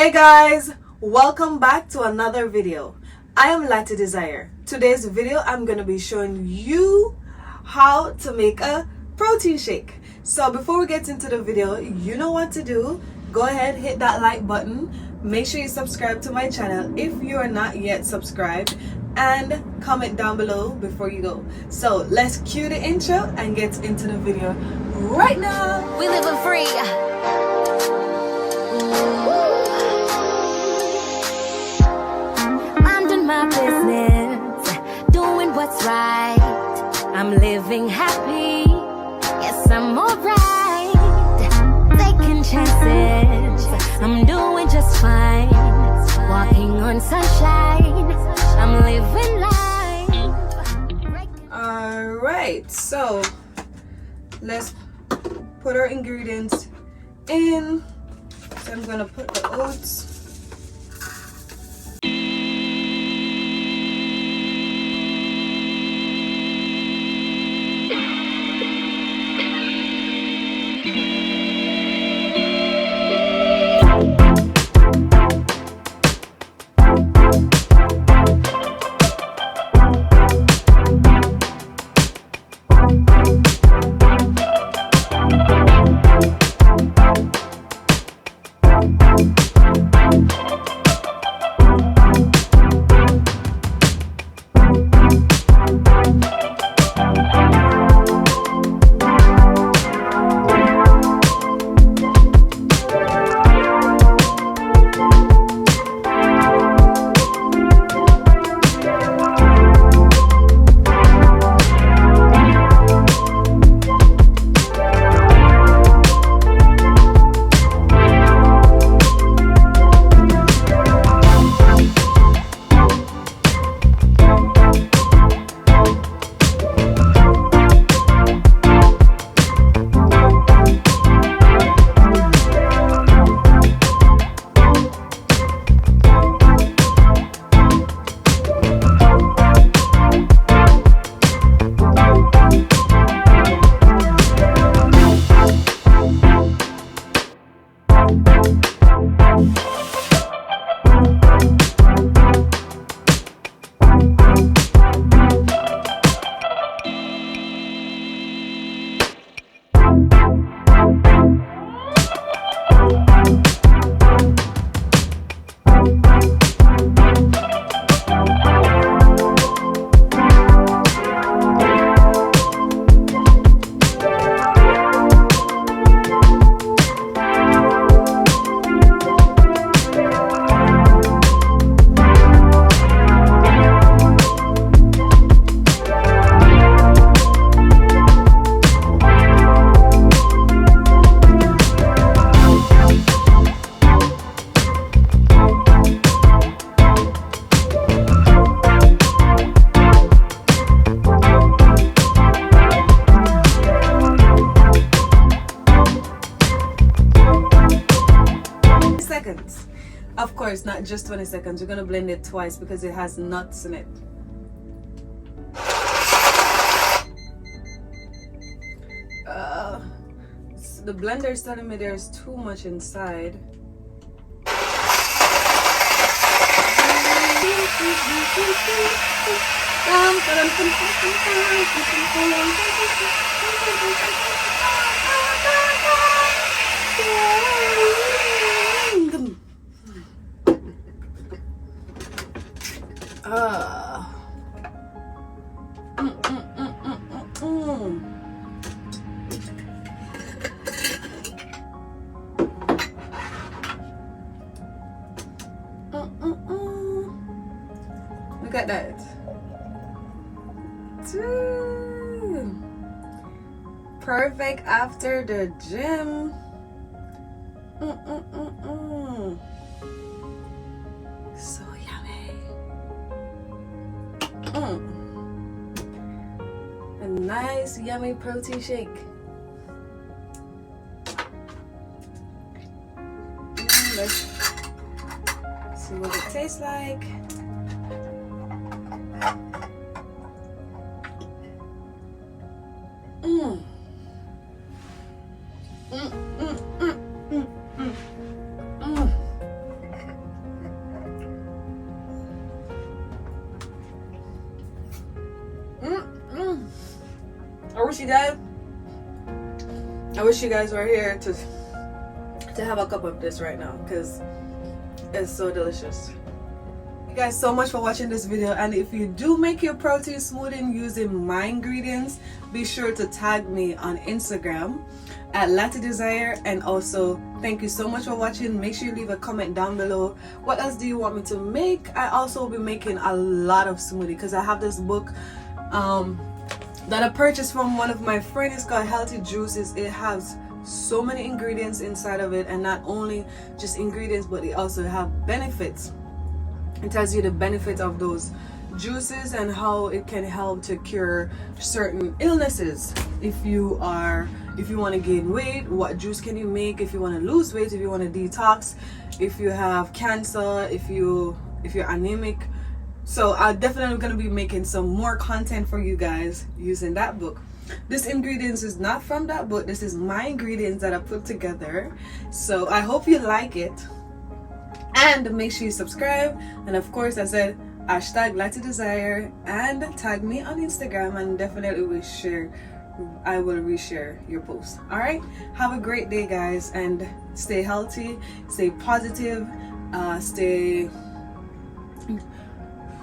Hey guys, welcome back to another video. I am Lattydesire. Today's video I'm going to be showing you how to make a protein shake. So before we get into the video, you know what to do. Go ahead, hit that like button. Make sure you subscribe to my channel if you are not yet subscribed, and comment down below before you go. So let's cue the intro and get into the video right now. We living free. Minding my business, doing what's right. I'm living happy. Yes, I'm alright. Taking chances. I'm doing just fine. Walking on sunshine. I'm living life. Alright, so let's put our ingredients in. So I'm gonna put the oats. Seconds. Of course, not just 20 seconds. We're gonna blend it twice because it has nuts in it. The blender is telling me there's too much inside. Look at that. Perfect after the gym. So yummy. A nice yummy protein shake. Let's see what it tastes like. wish you guys were here to have a cup of this right now, because it's so delicious. Thank you guys so much for watching this video, and if you do make your protein smoothie using my ingredients, be sure to tag me on Instagram at Lattydesire. And also thank you so much for watching. Make sure you leave a comment down below. What else do you want me to make? I also will be making a lot of smoothie, because I have this book that I purchased from one of my friends. It's called Healthy Juices. It has so many ingredients inside of it, and not only just ingredients, but it also have benefits. It tells you the benefits of those juices and how it can help to cure certain illnesses. If you want to gain weight, what juice can you make? If you want to lose weight, if you want to detox, if you have cancer, if you're anemic. So I'm definitely going to be making some more content for you guys using that book. This ingredients is not from that book. This is my ingredients that I put together. So I hope you like it. And make sure you subscribe. And of course, I said hashtag Lattydesire, and tag me on Instagram, and definitely I will reshare your post. All right, have a great day, guys, and stay healthy, stay positive, stay,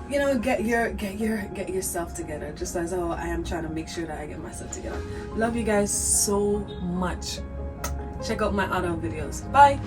you know, get yourself together, just as how I am trying to make sure that I get myself together. Love you guys so much. Check out my other videos. Bye.